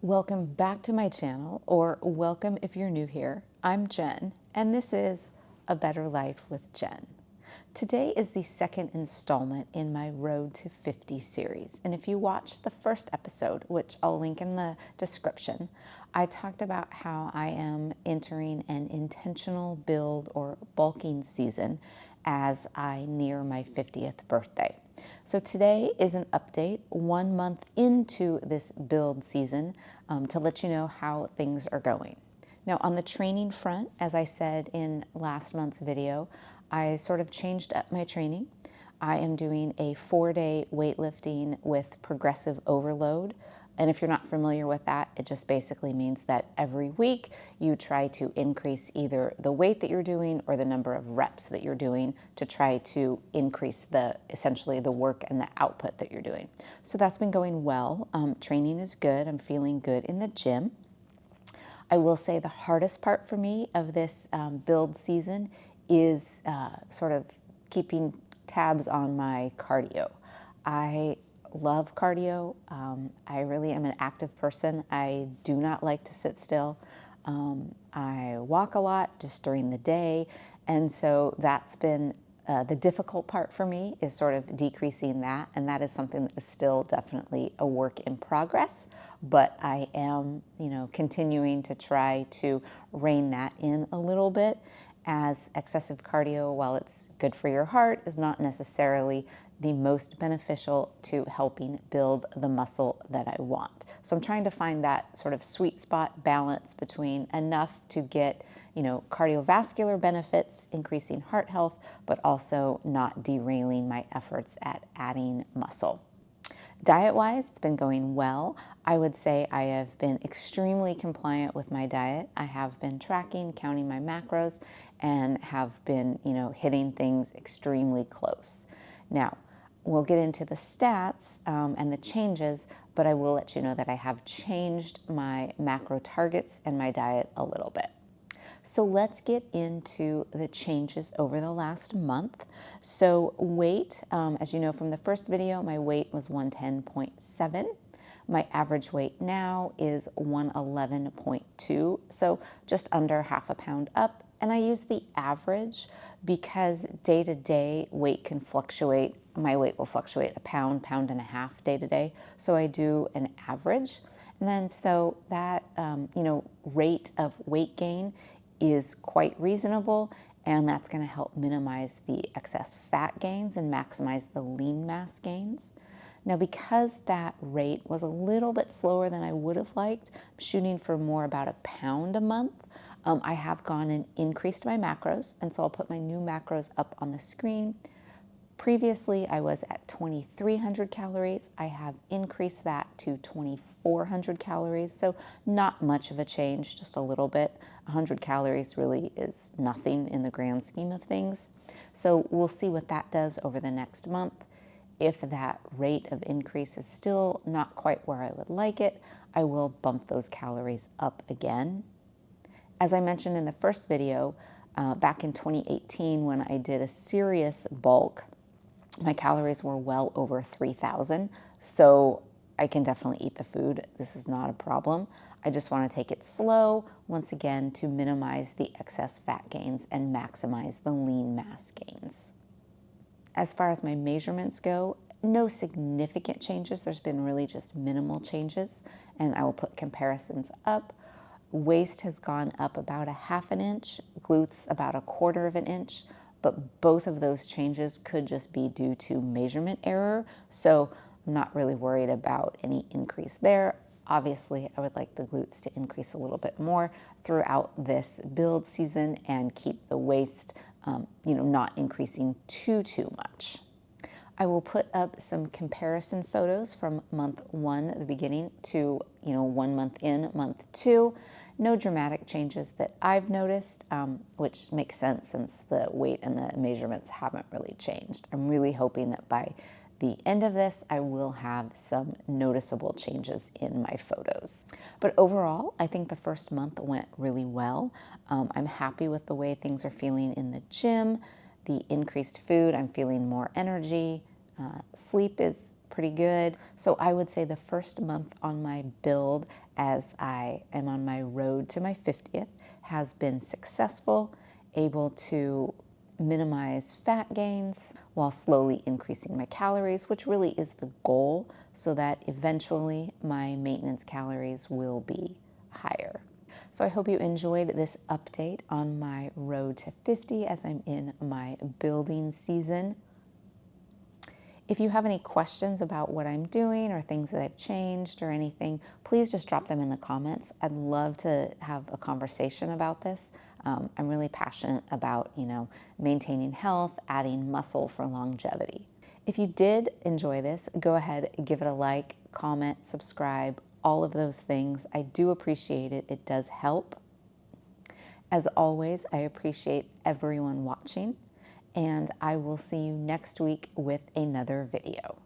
Welcome back to my channel, or welcome if you're new here. I'm Jen, and this is A Better Life with Jen. Today is the second installment in my Road to 50 series. And if you watched the first episode, which I'll link in the description, I talked about how I am entering an intentional build or bulking season as I near my 50th birthday. So today is an update 1 month into this build season to let you know how things are going. Now on the training front, as I said in last month's video, I sort of changed up my training. I am doing a 4-day weightlifting with progressive overload. And if you're not familiar with that, it just basically means that every week you try to increase either the weight that you're doing or the number of reps that you're doing to try to increase essentially the work and the output that you're doing. So that's been going well. Training is good. I'm feeling good in the gym. I will say the hardest part for me of this build season is sort of keeping tabs on my cardio. I love cardio. I really am an active person. I do not like to sit still. I walk a lot just during the day, and so that's been the difficult part for me is sort of decreasing that, and that is something that is still definitely a work in progress, but I am, continuing to try to rein that in a little bit, as excessive cardio, while it's good for your heart, is not necessarily the most beneficial to helping build the muscle that I want. So I'm trying to find that sort of sweet spot balance between enough to get, cardiovascular benefits, increasing heart health, but also not derailing my efforts at adding muscle. Diet-wise, it's been going well. I would say I have been extremely compliant with my diet. I have been tracking, counting my macros, and have been, hitting things extremely close. Now, we'll get into the stats and the changes, but I will let you know that I have changed my macro targets and my diet a little bit. So let's get into the changes over the last month. So weight, as you know from the first video, my weight was 110.7. My average weight now is 111.2, so just under half a pound up. And I use the average because day to day weight can fluctuate. My weight will fluctuate a pound, pound and a half day to day. So I do an average. And then so that, rate of weight gain is quite reasonable, and that's going to help minimize the excess fat gains and maximize the lean mass gains. Now, because that rate was a little bit slower than I would have liked, I'm shooting for more about a pound a month. I have gone and increased my macros, and so I'll put my new macros up on the screen. Previously, I was at 2,300 calories. I have increased that to 2,400 calories, so not much of a change, just a little bit. 100 calories really is nothing in the grand scheme of things. So we'll see what that does over the next month. If that rate of increase is still not quite where I would like it, I will bump those calories up again. As I mentioned in the first video, back in 2018 when I did a serious bulk, my calories were well over 3,000, so I can definitely eat the food. This is not a problem. I just want to take it slow, once again, to minimize the excess fat gains and maximize the lean mass gains. As far as my measurements go, no significant changes. There's been really just minimal changes, and I will put comparisons up. Waist has gone up about a half an inch, glutes about a quarter of an inch, but both of those changes could just be due to measurement error, so I'm not really worried about any increase there. Obviously, I would like the glutes to increase a little bit more throughout this build season and keep the waist, not increasing too much. I will put up some comparison photos from month 1 at the beginning to, 1 month in, month 2. No dramatic changes that I've noticed, which makes sense since the weight and the measurements haven't really changed. I'm really hoping that by the end of this, I will have some noticeable changes in my photos. But overall, I think the first month went really well. I'm happy with the way things are feeling in the gym, the increased food. I'm feeling more energy. Sleep is pretty good. So I would say the first month on my build, as I am on my road to my 50th, has been successful, able to minimize fat gains while slowly increasing my calories, which really is the goal, so that eventually my maintenance calories will be higher. So I hope you enjoyed this update on my road to 50 as I'm in my building season. If you have any questions about what I'm doing or things that I've changed or anything, please just drop them in the comments. I'd love to have a conversation about this. I'm really passionate about, maintaining health, adding muscle for longevity. If you did enjoy this, go ahead, give it a like, comment, subscribe, all of those things. I do appreciate it. It does help. As always, I appreciate everyone watching, and I will see you next week with another video.